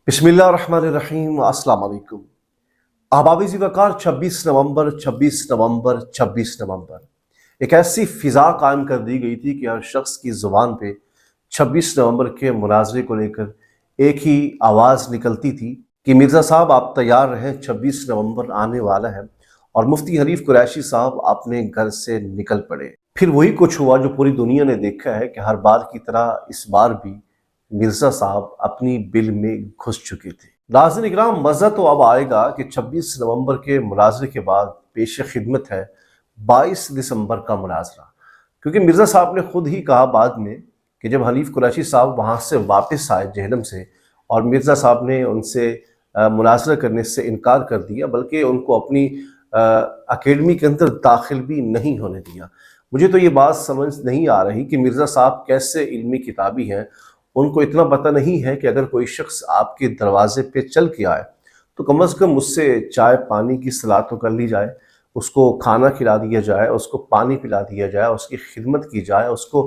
बिस्मिल्लाहिर्रहमानिर्रहीम। अस्सलाम वालेकुम। अहबाब ज़ी-वक़ार 26 नवंबर 26 नवंबर 26 नवंबर एक ऐसी फ़िज़ा कायम कर दी गई थी कि हर शख्स की ज़ुबान पे 26 नवंबर के मुनाज़रे को लेकर एक ही आवाज़ निकलती थी कि मिर्ज़ा साहब आप तैयार रहें, 26 नवंबर आने वाला है। और मुफ्ती हनीफ कुरैशी साहब अपने घर से निकल पड़े। फिर वही कुछ हुआ जो पूरी दुनिया ने देखा है कि हर बार की तरह इस बार भी मिर्ज़ा साहब अपनी बिल में घुस चुके थे। नाज़रीन इकराम, मज़ा तो अब आएगा कि 26 नवंबर के मुनाज़रे के बाद पेश खिदमत है 22 दिसंबर का मुनाज़रा। क्योंकि मिर्ज़ा साहब ने खुद ही कहा बाद में कि जब हनीफ कुरैशी साहब वहाँ से वापस आए जहलम से, और मिर्ज़ा साहब ने उनसे मुनाज़रा करने से इनकार कर दिया, बल्कि उनको अपनी अकेडमी के अंदर दाखिल भी नहीं होने दिया। मुझे तो ये बात समझ नहीं आ रही कि मिर्ज़ा साहब कैसे इल्मी किताबी हैं। उनको इतना पता नहीं है कि अगर कोई शख्स आपके दरवाजे पे चल के आए तो कम से कम उससे चाय पानी की सलाह तो कर ली जाए, उसको खाना खिला दिया जाए, उसको पानी पिला दिया जाए, उसकी खिदमत की जाए, उसको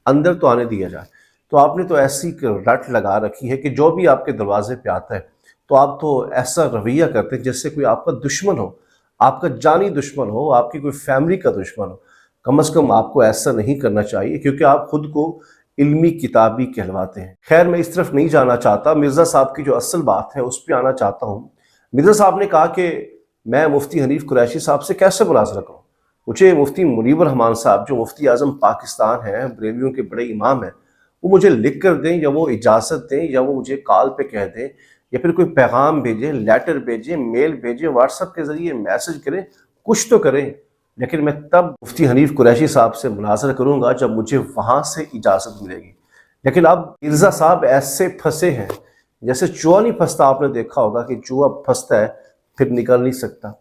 अंदर तो आने दिया जाए। तो आपने तो ऐसी रट लगा रखी है कि जो भी आपके दरवाजे पे आता है तो आप तो ऐसा रवैया करते हैं जैसे कोई आपका दुश्मन हो, आपका जानी दुश्मन हो, आपकी कोई फैमिली का दुश्मन हो। कम से कम आपको ऐसा नहीं करना चाहिए, क्योंकि आप खुद को इल्मी किताबी कहलवाते हैं। खैर, मैं इस तरफ नहीं जाना चाहता, मिर्ज़ा साहब की जो असल बात है उस पर आना चाहता हूँ। मिर्ज़ा साहब ने कहा कि मैं मुफ्ती हनीफ कुरैशी साहब से कैसे मुनाज़रा करूँ। मुझे मुफ्ती मुनीबर रहमान साहब, जो मुफ्ती आज़म पाकिस्तान हैं, बरेलियों के बड़े इमाम हैं, वो मुझे लिख कर दें, या वो इजाज़त दें, या वो मुझे कॉल पे कह दें, या फिर कोई पैगाम भेजें, लेटर भेजें, मेल भेजें, व्हाट्सएप के ज़रिए मैसेज करें, कुछ तो करें। लेकिन मैं तब मुफ्ती हनीफ कुरैशी साहब से मुनाज़रा करूँगा जब मुझे वहाँ से इजाज़त मिलेगी। लेकिन अब मिर्ज़ा साहब ऐसे फंसे हैं जैसे चूहा नहीं फंसता। आपने देखा होगा कि चूहा फंसता है फिर निकल नहीं सकता।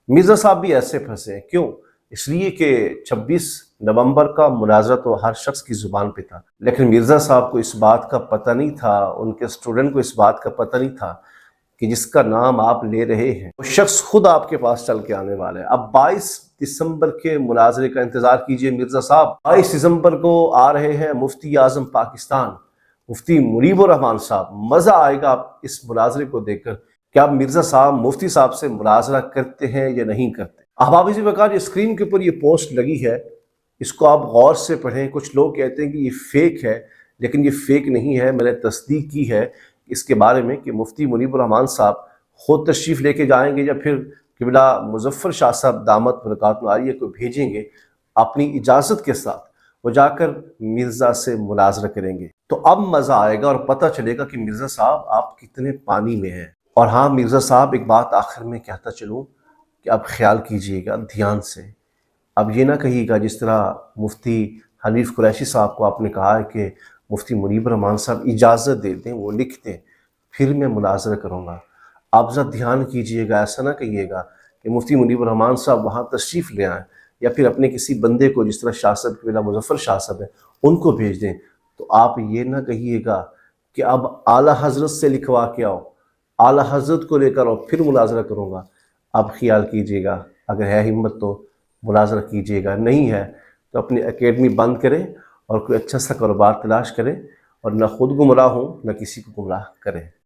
मिर्ज़ा साहब भी ऐसे फंसे हैं। क्यों? इसलिए कि 26 नवंबर का मुनाज़रा तो हर शख्स की ज़ुबान पे था, लेकिन मिर्ज़ा साहब को इस बात का पता नहीं था, उनके स्टूडेंट को इस बात का पता नहीं था कि जिसका नाम आप ले रहे हैं वो शख्स खुद आपके पास चल के आने वाला है। अब 22 दिसंबर के मुनाज़रे का इंतज़ार कीजिए मिर्ज़ा साहब। 22 दिसंबर को आ रहे हैं मुफ्ती आज़म पाकिस्तान, मुफ्ती मुनीबर रहमान साहब। मज़ा आएगा आप इस मुनाज़रे को देखकर कि आप मिर्ज़ा साहब मुफ्ती साहब से मुनाज़रा करते हैं या नहीं करते। अहबाब ज़ी-वक़ार, स्क्रीन के ऊपर ये पोस्ट लगी है, इसको आप गौर से पढ़ें। कुछ लोग कहते हैं कि ये फेक है, लेकिन ये फेक नहीं है। मैंने तस्दीक की है इसके बारे में कि मुफ्ती मुनीबर रहमान साहब खुद तशरीफ़ लेके जाएंगे, या फिर क़िबला मुज़फ़्फ़र शाह साहब दामत बरकातुहू आलिया को भेजेंगे अपनी इजाज़त के साथ। वो जाकर मिर्ज़ा से मुनाज़रा करेंगे। तो अब मज़ा आएगा और पता चलेगा कि मिर्ज़ा साहब आप कितने पानी में हैं। और हाँ मिर्ज़ा साहब, एक बात आखिर में कहता चलूँ कि आप ख्याल कीजिएगा ध्यान से। अब ये ना कहिएगा जिस तरह मुफ्ती हनीफ कुरैशी साहब को आपने कहा है कि मुफ्ती मुनीबर रहमान साहब इजाज़त दे दें, वो लिख दें, फिर मैं मुनाज़रा करूँगा। आप ज़रा ध्यान कीजिएगा, ऐसा ना कहिएगा कि मुफ्ती मुनीबर रहमान साहब वहाँ तशरीफ़ ले आएँ, या फिर अपने किसी बंदे को, जिस तरह शाह साहब क़िबला मुज़फ़्फ़र शाह साहब हैं, उनको भेज दें। तो आप ये ना कहिएगा कि अब आला हज़रत से लिखवा के आओ, आला हज़रत को लेकर आओ, फिर मुनाज़रा करूँगा। आप ख्याल कीजिएगा, अगर है हिम्मत तो मुनाज़रा कीजिएगा, नहीं है तो अपनी अकेडमी बंद करें और कोई अच्छा सा कारोबार तलाश करें, और न खुद गुमराह हों न किसी को गुमराह करें।